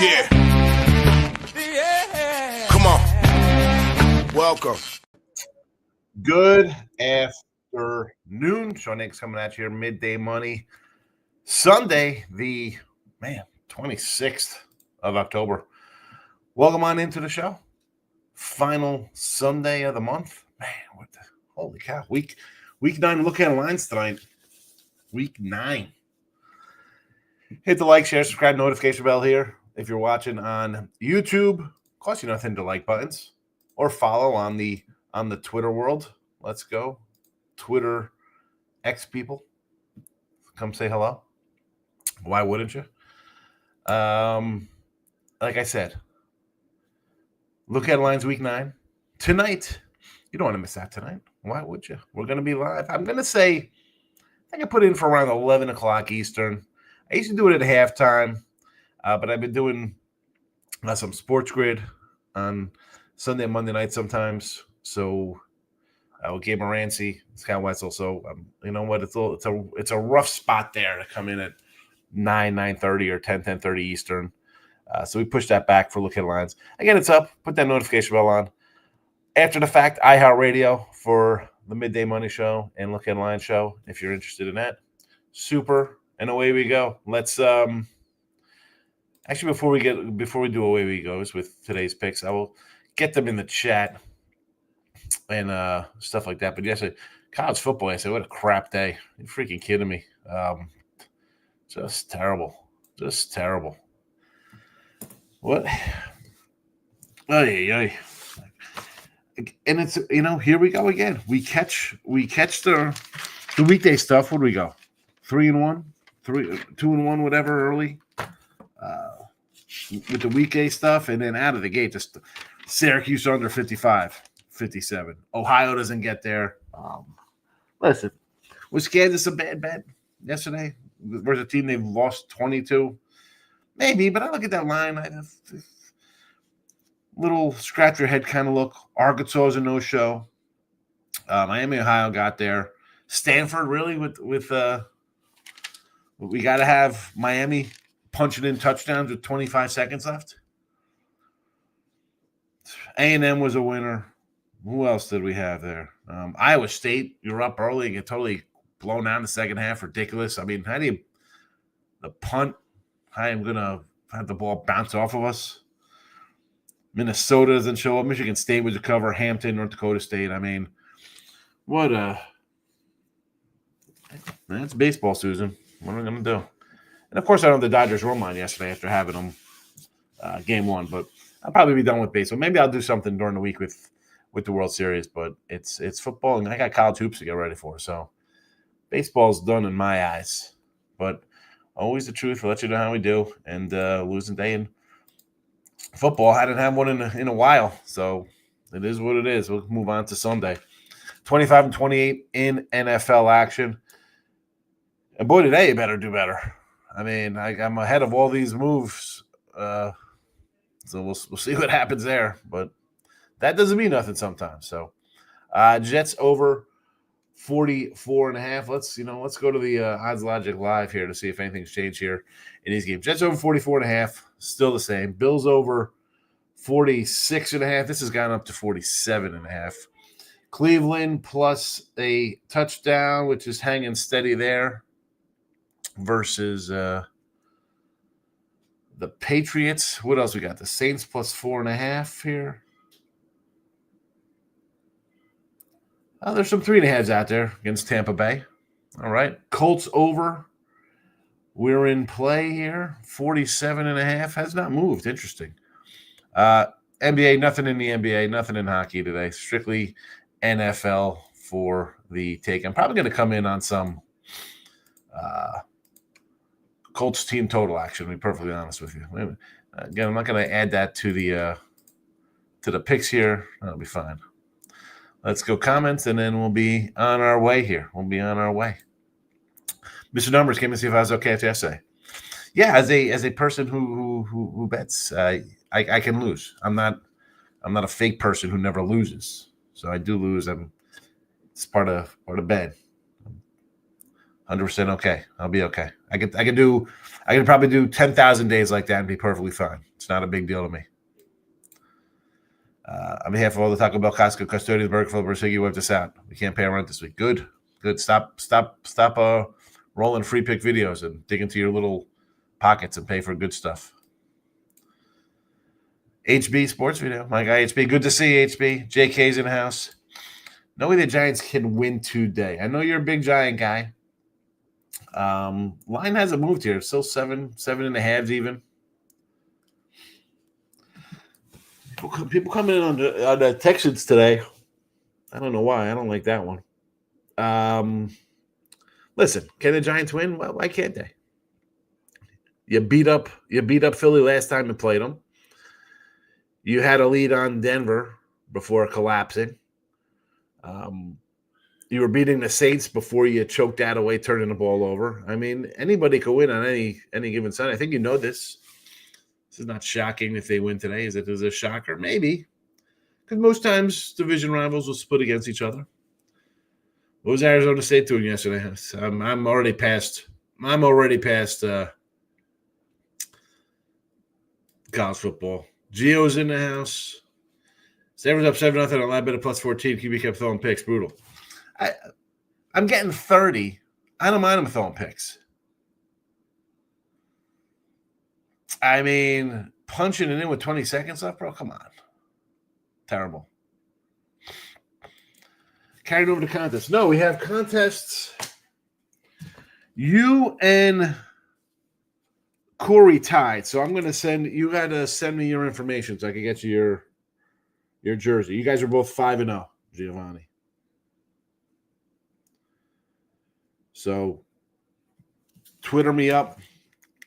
Yeah. Come on. Welcome. Good afternoon. Sean Higgs coming at you here, Midday Money. Sunday, the 26th of October. Welcome on into the show. Final Sunday of the month. Man, holy cow. Week 9. Look at lines tonight. Week 9. Hit the like, share, subscribe, notification bell here. If you're watching on YouTube, cost you nothing to like buttons or follow on the Twitter world. Let's go. Twitter X people. Come say hello. Why wouldn't you? Like I said, look at lines week 9. Tonight, you don't want to miss that tonight. Why would you? We're going to be live. I'm going to say, I can put in for around 11 o'clock Eastern. I used to do it at halftime, but I've been doing some Sports Grid on Sunday and Monday night sometimes. So with Gabe Moranci, Scott Wetzel. So you know what? It's a rough spot there to come in at 9:30 or 10:30 Eastern. So we pushed that back for Look Headlines. Again, it's up. Put that notification bell on. After the fact, iHeartRadio for the Midday Money Show and Look Headlines Show. If you're interested in that, super. And away we go. Let's actually before we do away we goes with today's picks, I will get them in the chat and stuff like that. But yesterday, college football, I said, what a crap day. You're freaking kidding me. Just terrible. Just terrible. What? And it's, here we go again. We catch the weekday stuff. What do we go? 3-1? 2-1, whatever, early with the weekday stuff, and then out of the gate, just Syracuse under 55, 57. Ohio doesn't get there. Listen, was Kansas a bad bet yesterday? Versus a team they've lost 22? Maybe, but I look at that line, I have little scratch your head kind of look. Arkansas is a no-show. Miami, Ohio got there. Stanford, really, with we got to have Miami punching in touchdowns with 25 seconds left. A&M was a winner. Who else did we have there? Iowa State, you're up early and get totally blown out in the second half. Ridiculous. I mean, the punt, I am going to have the ball bounce off of us. Minnesota doesn't show up. Michigan State was a cover. Hampton, North Dakota State. I mean, that's baseball, Susan. What are we going to do? And, of course, I don't have the Dodgers roll mine yesterday after having them game 1. But I'll probably be done with baseball. Maybe I'll do something during the week with the World Series. But it's football, and I got college hoops to get ready for. So baseball's done in my eyes. But always the truth. We'll let you know how we do. And losing day in football. I didn't have one in a while. So it is what it is. We'll move on to Sunday. 25-28 in NFL action. And boy, today you better do better. I mean, I'm ahead of all these moves. So we'll see what happens there. But that doesn't mean nothing sometimes. So Jets over 44.5. Let's go to the Odds Logic Live here to see if anything's changed here in these games. Jets over 44.5, still the same. Bills over 46.5. This has gone up to 47.5. Cleveland plus a touchdown, which is hanging steady there, versus the Patriots. What else we got? The Saints plus 4.5 here. There's some 3.5s out there against Tampa Bay. All right. Colts over. We're in play here. 47.5 has not moved. Interesting. NBA, nothing in the NBA, nothing in hockey today. Strictly NFL for the take. I'm probably going to come in on some Colts team total action, to be perfectly honest with you. Again, I'm not going to add that to the picks here. That'll be fine. Let's go comments, and then we'll be on our way here. We'll be on our way. Mr. Numbers came and see if I was okay after yesterday. Yeah, as a person who bets, I can lose. I'm not a fake person who never loses. So I do lose. It's part of betting. 100% okay. I'll be okay. I could probably do 10,000 days like that and be perfectly fine. It's not a big deal to me. On behalf of all the Taco Bell, Costco, custodians, Burger Flippers, Higgy, wiped us out. We can't pay our rent this week. Good. Stop rolling free pick videos and dig into your little pockets and pay for good stuff. HB Sports Video. My guy HB. Good to see you, HB. JK's in the house. No way the Giants can win today. I know you're a big Giant guy. Line hasn't moved here. It's still 7.5 even. People coming in on the Texans today. I don't know why. I don't like that one. Listen, can the Giants win? Well, why can't they? You beat up Philly last time you played them. You had a lead on Denver before collapsing. You were beating the Saints before you choked that away, turning the ball over. I mean, anybody could win on any given Sunday. I think you know this. This is not shocking if they win today. Is it a shocker? Maybe. Because most times division rivals will split against each other. What was Arizona State doing yesterday? I'm already past college football. Gio's in the house. Stanford's up 7-0 on live bet at plus 14. QB kept throwing picks. Brutal. I'm getting 30. I don't mind him throwing picks. I mean, punching it in with 20 seconds left, bro. Come on. Terrible. Carried over to contests. No, we have contests. You and Corey tied. So I'm going to you got to send me your information so I can get you your jersey. You guys are both 5-0, Giovanni. So Twitter me up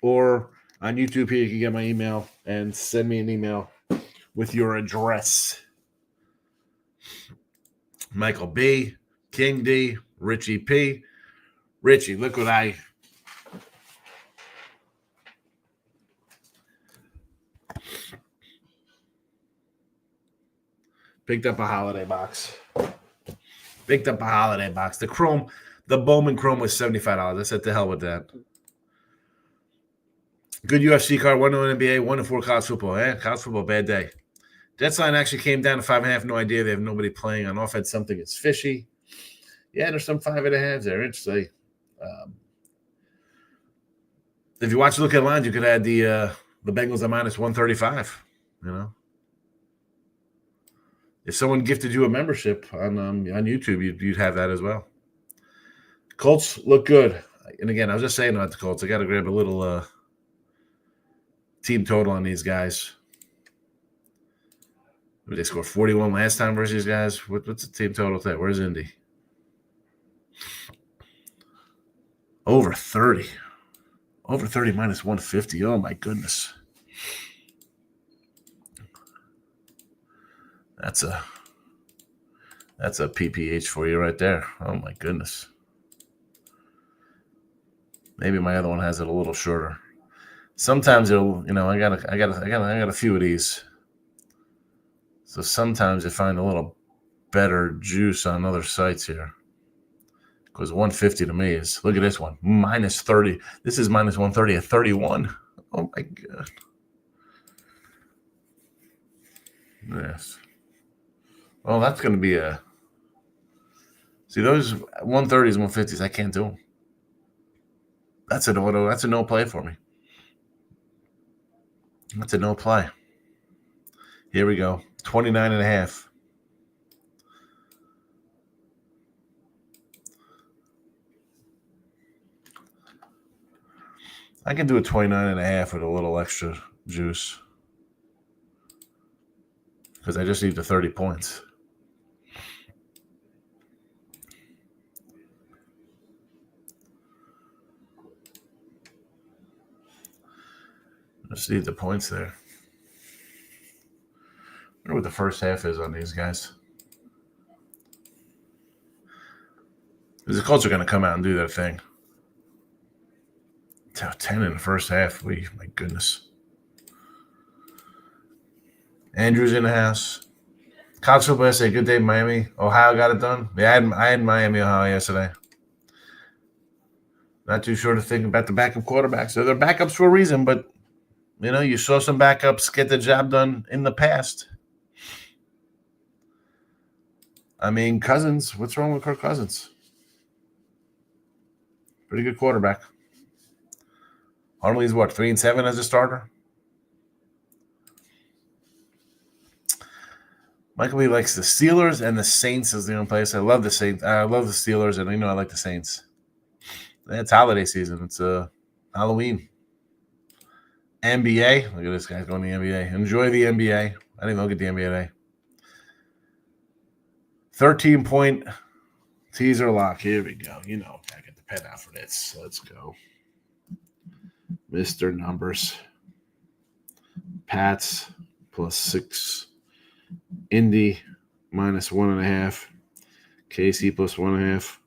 or on YouTube here, you can get my email and send me an email with your address. Michael B, King D, Richie P. Richie, look what I picked up a holiday box. The Bowman Chrome was $75. I said to hell with that. Good UFC card, 1-0 NBA, 1-4 college football. College football, bad day. Jets line actually came down to 5.5. No idea. They have nobody playing on offense. Something is fishy. Yeah, there's some 5.5 there. Interesting. If you watch Look at Lines, you could add the Bengals at minus 135. You know, if someone gifted you a membership on YouTube, you'd have that as well. Colts look good. And again, I was just saying about the Colts. I got to grab a little team total on these guys. They scored 41 last time versus these guys. What's the team total today? Where's Indy? Over 30. Over 30 minus 150. Oh, my goodness. That's a PPH for you right there. Oh, my goodness. Maybe my other one has it a little shorter. Sometimes it'll, I got a few of these. So sometimes you find a little better juice on other sites here. Because 150 to me is, look at this one, minus 30. This is minus 130 at 31. Oh, my God. Yes. Well, that's going to be see, those 130s and 150s, I can't do them. That's an auto. That's a no play for me. That's a no play. Here we go. 29.5. I can do a 29.5 with a little extra juice. Because I just need the 30 points. Just need the points there. I wonder what the first half is on these guys. Because the Colts are going to come out and do their thing. 10 in the first half. My goodness. Andrew's in the house. College football yesterday. Good day, Miami. Ohio got it done. Yeah, I had Miami, Ohio yesterday. Not too sure to think about the backup quarterbacks. So they're backups for a reason, but you saw some backups get the job done in the past. I mean, Cousins. What's wrong with Kirk Cousins? Pretty good quarterback. Huntley's 3-7 as a starter. Michael Lee likes the Steelers and the Saints as the only place. I love the Saints. I love the Steelers, and I like the Saints. It's holiday season. It's Halloween. NBA. Look at this guy going to the NBA. Enjoy the NBA. I didn't look at the NBA today. 13-point teaser lock. Here we go. I get the pen out for this. Let's go. Mr. Numbers. Pats +6. Indy -1.5. KC +1.5.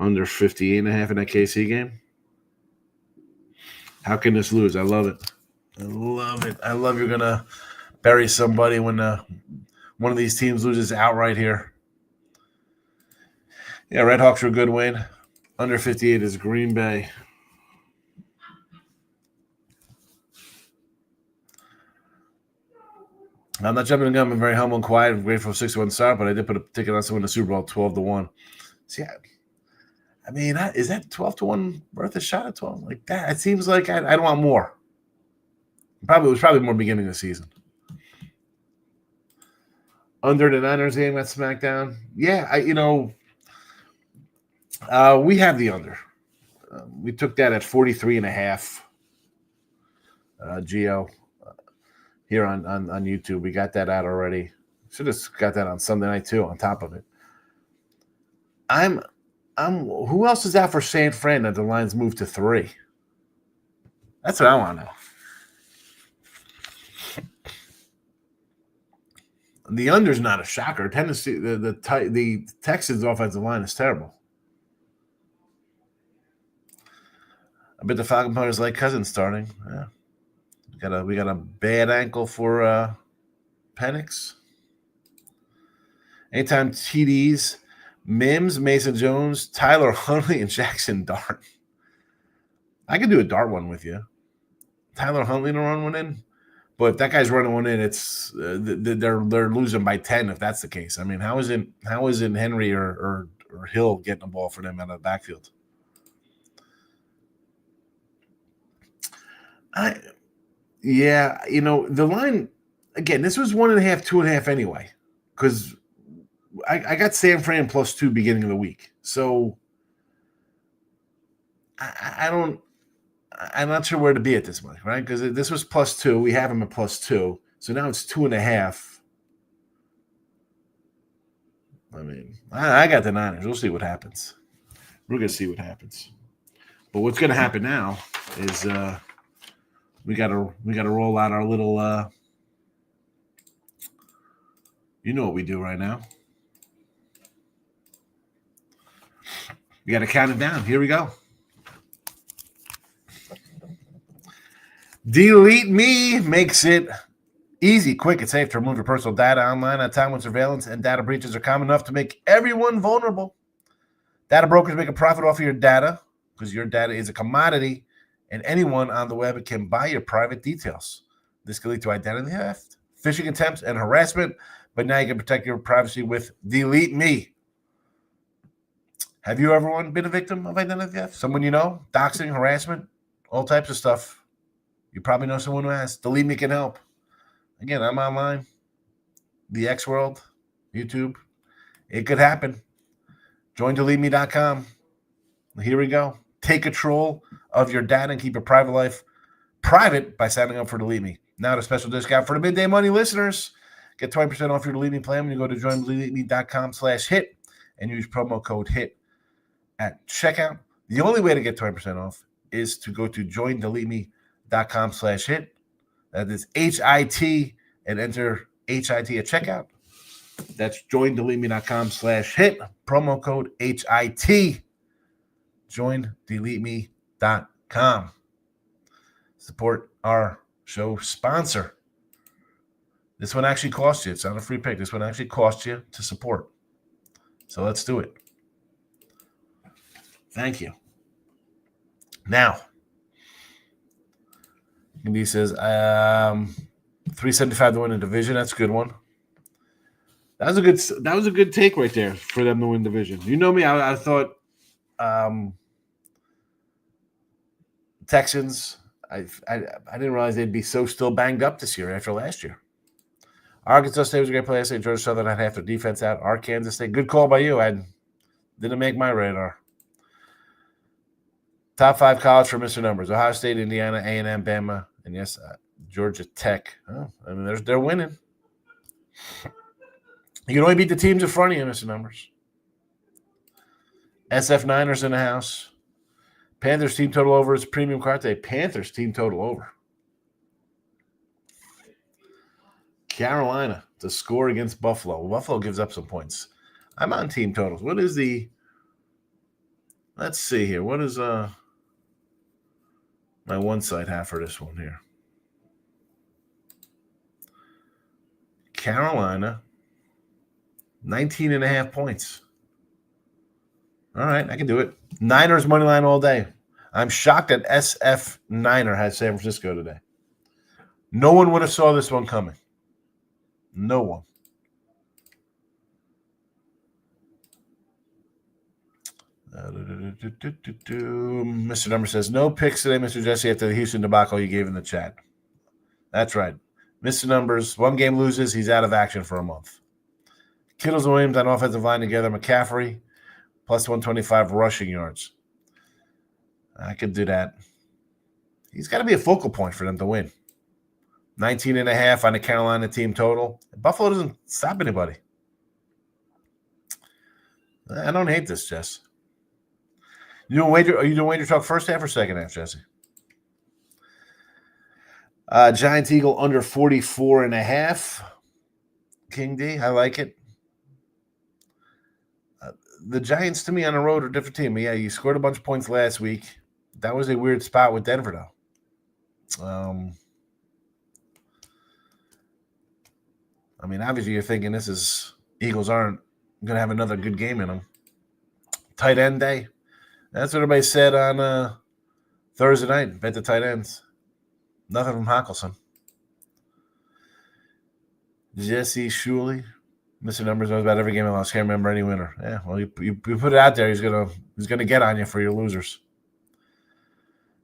Under 58.5 in that KC game. How can this lose? I love it. I love you're going to bury somebody when one of these teams loses outright here. Yeah, Red Hawks are a good win. Under 58 is Green Bay. I'm not jumping the gun. I'm very humble and quiet. I'm grateful for 6-1 start, but I did put a ticket on someone in the Super Bowl 12-1. See, I mean, is that 12-1 worth a shot at 12? Like that? It seems like I don't want more. It was probably more beginning of the season. Under the Niners game at SmackDown. Yeah, we have the under. We took that at 43.5. Geo here on YouTube. We got that out already. Should have got that on Sunday night too. On top of it, who else is out for San Fran that the lines moved to 3? That's what I want to know. The under's not a shocker. Tennessee, the Texans' offensive line is terrible. I bet the Falcon players like Cousins starting. Yeah, we got a bad ankle for Penix. Anytime TDs. Mims, Mason Jones, Tyler Huntley, and Jackson Dart. I could do a dart one with you. Tyler Huntley to run one in. But if that guy's running one in, it's they're losing by 10 if that's the case. I mean, how is it Henry or Hill getting the ball for them out of the backfield? The line, again, this was 1.5, 2.5 anyway. Because I got San Fran +2 beginning of the week. So I'm not sure where to be at this money, right? Because this was +2. We have him at +2. So now it's 2.5. I mean, I got the Niners. We'll see what happens. We're going to see what happens. But what's going to happen now is we got to roll out our little you know what we do right now. We got to count it down. Here we go. Delete Me makes it easy, quick, and safe to remove your personal data online at a time when surveillance and data breaches are common enough to make everyone vulnerable. Data brokers make a profit off of your data because your data is a commodity, and anyone on the web can buy your private details. This can lead to identity theft, phishing attempts, and harassment, but now you can protect your privacy with Delete Me. Have you ever been a victim of identity theft? Someone you know? Doxing, harassment, all types of stuff. You probably know someone who has. Delete Me can help. Again, I'm online. The X World, YouTube. It could happen. Join DeleteMe.com. Here we go. Take control of your data and keep your private life private by signing up for Delete Me. Now at a special discount for the Midday Money listeners. Get 20% off your Delete Me plan when you go to joindeleteme.com/hit and use promo code HIT at checkout. The only way to get 20% off is to go to joindeleteme.com/hit. That is HIT and enter HIT at checkout. That's joindeleteme.com/hit. Promo code HIT. Joindeleteme.com. Support our show sponsor. This one actually costs you. It's not a free pick. This one actually costs you to support. So let's do it. Thank you. Now, and he says 375 to win the division. That's a good one. That was a good take right there for them to win division. You know me, I thought Texans. I didn't realize they'd be so still banged up this year after last year. Arkansas State was a great play. I say Georgia Southern had half their defense out. Arkansas State, good call by you. I didn't make my radar. Top 5 college for Mr. Numbers: Ohio State, Indiana, A&M, Bama, and yes, Georgia Tech. Oh, I mean, they're winning. You can only beat the teams in front of you, Mr. Numbers. SF Niners in the house. Panthers team total over is premium card today. Panthers team total over. Carolina to score against Buffalo. Buffalo gives up some points. I'm on team totals. What is the – let's see here. What is my one side have for this one here? Carolina, 19.5 points. All right, I can do it. Niners money line all day. I'm shocked that SF Niner has San Francisco today. No one would have saw this one coming. No one. Mr. Number says, no picks today, Mr. Jesse, after the Houston debacle you gave in the chat. That's right. Mr. Numbers, one game loses, he's out of action for a month. Kittles and Williams on offensive line together. McCaffrey, plus 125 rushing yards. I could do that. He's got to be a focal point for them to win. 19.5 on the Carolina team total. Buffalo doesn't stop anybody. I don't hate this, Jess. Are you doing wager talk first half or second half, Jesse? Giants Eagle under 44.5. King D, I like it. The Giants, to me, on the road are a different team. Yeah, you scored a bunch of points last week. That was a weird spot with Denver, though. I mean, obviously you're thinking Eagles aren't going to have another good game in them. Tight end day. That's what everybody said on Thursday night. Bet the tight ends. Nothing from Hockelson. Jesse Shuley. Mr. Numbers knows about every game I lost. Can't remember any winner. Yeah, well, you put it out there. He's gonna get on you for your losers.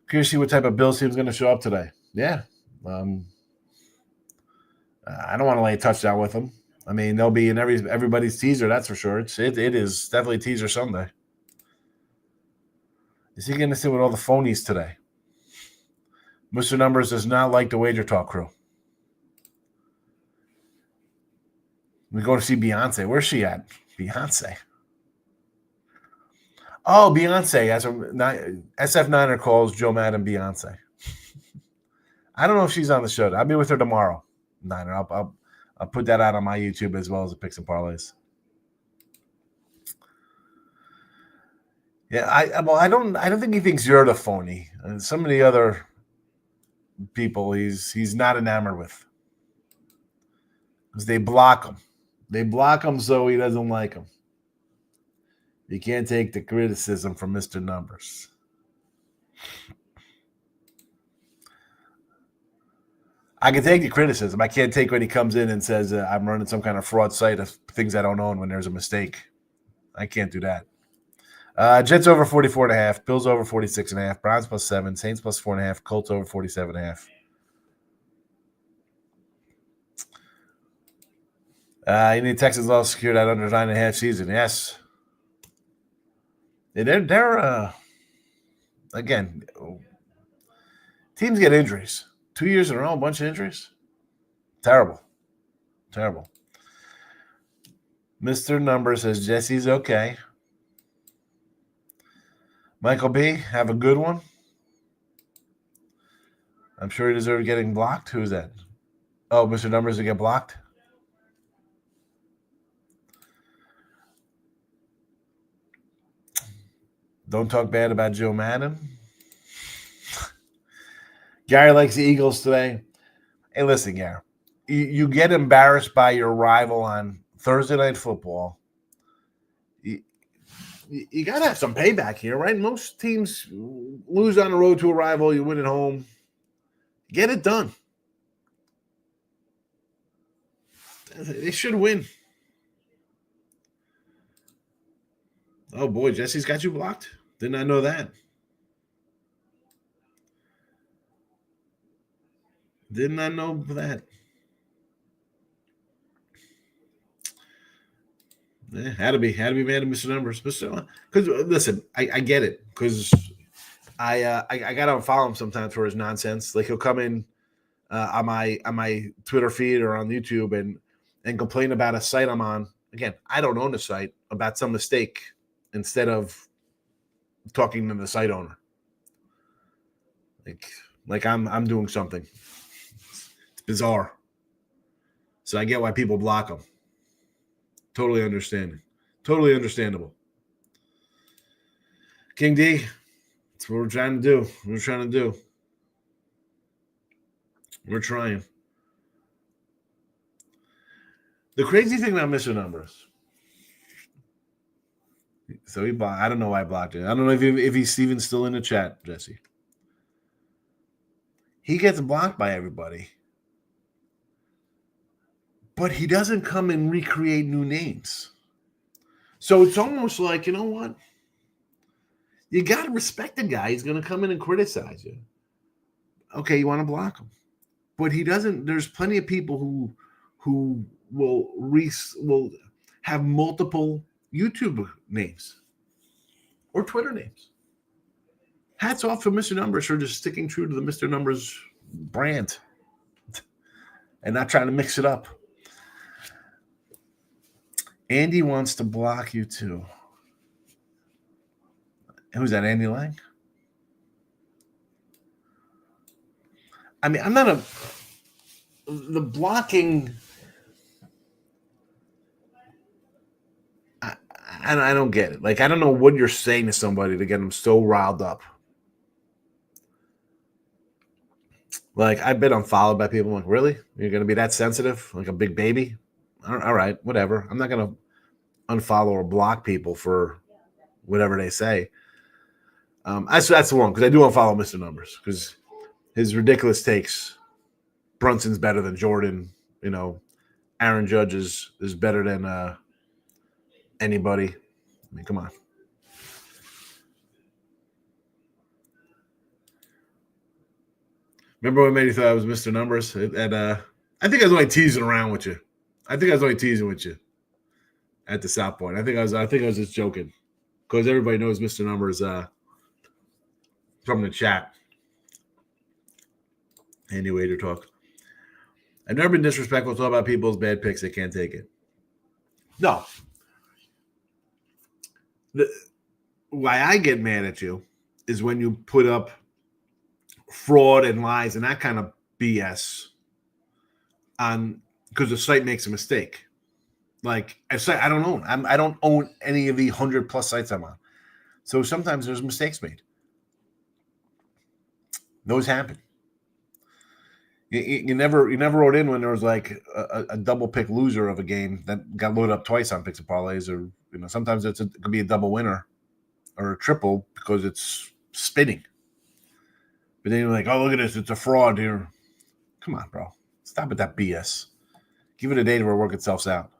Curious to see what type of Bills team's going to show up today. Yeah. I don't want to lay a touchdown with them. I mean, they'll be in everybody's teaser, that's for sure. It is definitely teaser Sunday. Is he going to sit with all the phonies today? Mr. Numbers does not like the Wager Talk crew. We go to see Beyonce. Where's she at? Beyonce. Oh, Beyonce. SF Niner calls Joe Madden Beyonce. I don't know if she's on the show. I'll be with her tomorrow. Niner. I'll put that out on my YouTube as well as the picks and parlays. Yeah, I don't think he thinks you're the phony. And some of the other people he's not enamored with. Because they block him. They block him so he doesn't like him. You can't take the criticism from Mr. Numbers. I can take the criticism. I can't take when he comes in and says I'm running some kind of fraud site of things I don't own when there's a mistake. I can't do that. Jets over 44.5. Bills over 46.5. Browns plus 7. Saints plus 4.5. Colts over 47.5. You need Texans all secured at under 9.5 season. Yes. They're again, teams get injuries. 2 years in a row, a bunch of injuries. Terrible. Mr. Number says Jesse's okay. Michael B, have a good one. I'm sure he deserves getting blocked. Who's that? Oh, Mr. Numbers to get blocked? Don't talk bad about Joe Madden. Gary likes the Eagles today. Hey, listen, Gary. You get embarrassed by your rival on Thursday Night Football. you got to have some payback here, right? Most teams lose on the road to a rival. You win at home. Get it done. They should win. Oh, boy, Jesse's got you blocked. Did not know that. Did not know that. Yeah, had to be mad at Mr. Numbers. Because listen, I get it. Because I gotta unfollow him sometimes for his nonsense. Like he'll come in on my Twitter feed or on YouTube and complain about a site I'm on. Again, I don't own the site, about some mistake, instead of talking to the site owner. Like I'm doing something. It's bizarre. So I get why people block them. Totally understandable. King D, that's what we're trying to do. We're trying. The crazy thing about Mr. Numbers. So he blocked. I don't know why I blocked it. I don't know if he's even still in the chat, Jesse. He gets blocked by everybody. But he doesn't come and recreate new names. So it's almost like, you know what? You got to respect the guy. He's going to come in and criticize you. Okay, you want to block him. But he doesn't. There's plenty of people who will have multiple YouTube names or Twitter names. Hats off to Mr. Numbers for just sticking true to the Mr. Numbers brand and not trying to mix it up. Andy wants to block you too. Who's that, Andy Lang? I mean, I'm not the blocking. I don't get it. Like, I don't know what you're saying to somebody to get them so riled up. Like, I've been unfollowed by people. I'm like, really? You're going to be that sensitive? Like a big baby? All right, whatever. I'm not going to unfollow or block people for whatever they say. That's the one, because I do unfollow Mr. Numbers, because his ridiculous takes. Brunson's better than Jordan. You know, Aaron Judge is better than anybody. I mean, come on. Remember when made you thought I was Mr. Numbers? I think I was only teasing around with you. I think I was only teasing with you at the South Point. I think I was just joking, because everybody knows Mr. Numbers from the chat. Andy Wader talk. I've never been disrespectful. Talk about people's bad picks. They can't take it. No. Why I get mad at you is when you put up fraud and lies and that kind of BS on, because the site makes a mistake. Like, I don't own. I don't own any of the 100+ sites I'm on. So sometimes there's mistakes made. Those happen. You never wrote in when there was like a double pick loser of a game that got loaded up twice on picks and parlays, or sometimes it could be a double winner or a triple because it's spinning. But then you're like, oh, look at this, it's a fraud here. Come on, bro. Stop with that BS. Give it a day to work itself out.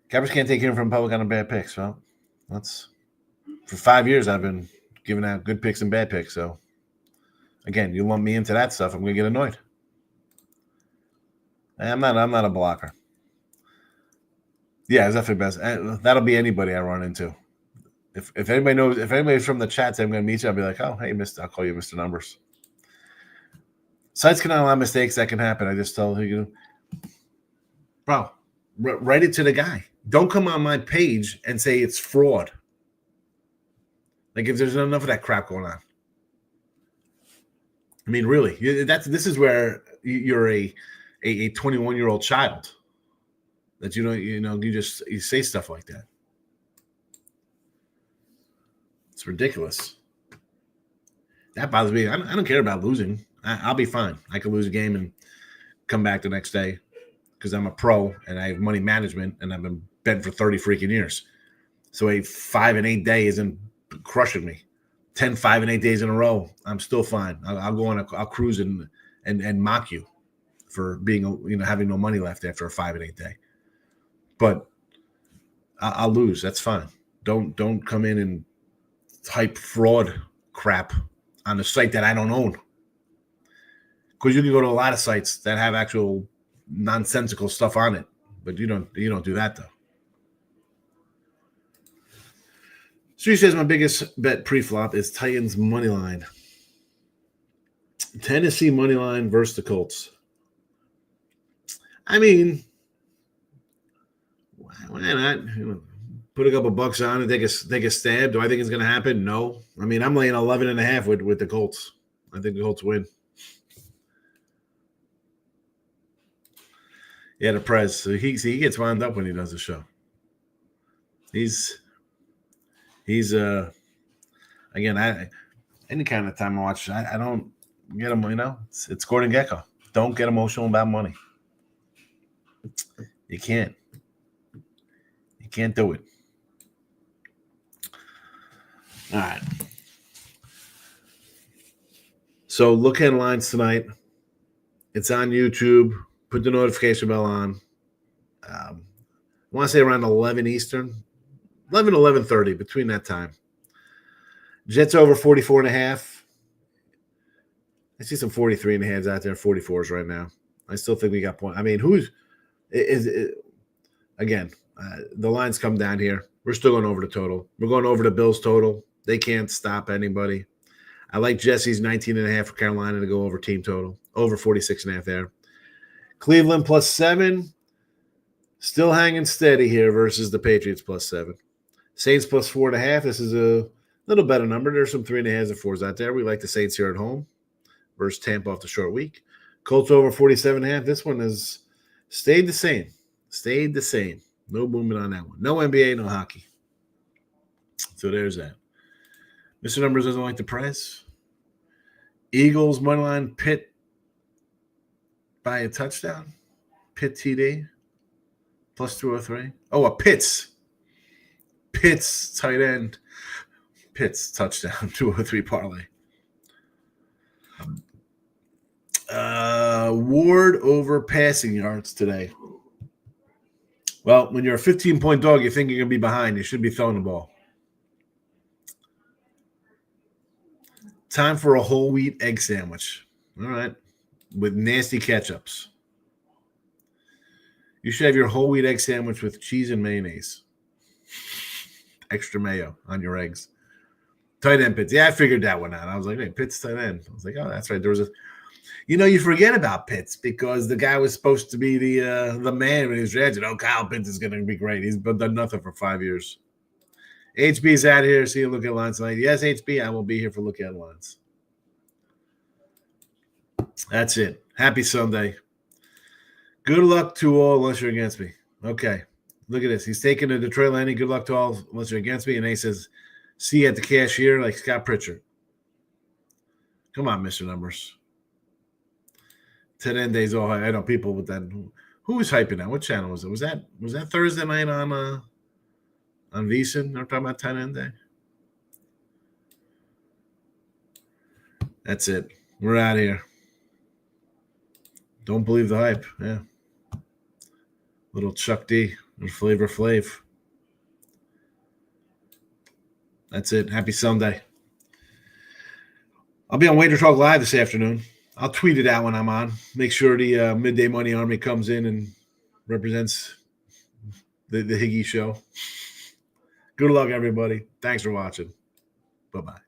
Cappers can't take in from public on a bad picks. Well, that's for 5 years I've been giving out good picks and bad picks. So again, you lump me into that stuff, I'm gonna get annoyed. I'm not a blocker. Yeah, it's definitely best. That'll be anybody I run into. If anybody knows, if anybody's from the chat, I'm gonna meet you, I'll be like, oh, hey, I'll call you Mr. Numbers. Sites can allow mistakes, that can happen. I just tell you, bro, write it to the guy. Don't come on my page and say it's fraud. Like, if there's not enough of that crap going on. I mean, really, this is where you're a 21-year-old child that you say stuff like that. It's ridiculous. That bothers me. I don't care about losing. I'll be fine. I could lose a game and come back the next day. because I'm a pro and I have money management and I've been betting for 30 freaking years. So a 5 and 8 day isn't crushing me. 10 5 and 8 days in a row, I'm still fine. I'll go on. I'll cruise and mock you for being having no money left after a 5 and 8 day. But I'll lose. That's fine. Don't come in and type fraud crap on a site that I don't own. Because you can go to a lot of sites that have actual nonsensical stuff on it, but you don't do that though. So he says my biggest bet pre-flop is Titans money line. Tennessee money line versus the Colts. I mean, why not? Put a couple bucks on and take a stab. Do I think it's going to happen? No. I mean, I'm laying 11.5 with the Colts. I think the Colts win. Yeah, the Prez. So he gets wound up when he does the show. He's again, any kind of time I watch, I don't get him, it's Gordon Gekko. Don't get emotional about money. You can't do it. All right. So look at lines tonight. It's on YouTube. Put the notification bell on. I want to say around 11 Eastern. 11 to 11:30, between that time. Jets over 44.5. I see some 43.5s out there, 44s right now. I still think we got point. I mean, again, the lines come down here. We're still going over the total. We're going over the Bills total. They can't stop anybody. I like Jesse's 19.5 for Carolina to go over team total. Over 46.5 there. Cleveland +7. Still hanging steady here versus the Patriots +7. Saints +4.5. This is a little better number. There's some 3.5s and 4s out there. We like the Saints here at home versus Tampa off the short week. Colts over 47.5. This one has stayed the same. Stayed the same. No movement on that one. No NBA, no hockey. So there's that. Mr. Numbers doesn't like the price. Eagles moneyline Pitt by a touchdown. Pitt TD +203. Oh, a Pitts tight end. Pitts touchdown 203 parlay. Ward over passing yards today. Well, when you're a 15-point dog, you think you're going to be behind. You should be throwing the ball. Time for a whole wheat egg sandwich. All right. With nasty ketchups. You should have your whole wheat egg sandwich with cheese and mayonnaise. Extra mayo on your eggs. Tight end Pitts. Yeah, I figured that one out. I was like, hey, Pitts tight end. I was like, oh, that's right. There was a you forget about Pitts because the guy was supposed to be the man when he was drafted. Oh, Kyle Pitts is going to be great. He's done nothing for 5 years. HB's out here. See you look at lines tonight. Yes, HB, I will be here for look at lines. That's it. Happy Sunday. Good luck to all unless you're against me. Okay. Look at this. He's taking the Detroit Lightning. Good luck to all unless you're against me. And he says, see you at the cashier like Scott Pritchard. Come on, Mr. Numbers. 10 days all. I know people with that. Who was hyping that? What channel was it? Was that Thursday night on VSiN? They're talking about 10 day. That's it. We're out of here. Don't believe the hype. Yeah. Little Chuck D. Little Flavor Flav. That's it. Happy Sunday. I'll be on Wager Talk Live this afternoon. I'll tweet it out when I'm on. Make sure the Midday Money Army comes in and represents the Higgy show. Good luck, everybody. Thanks for watching. Bye-bye.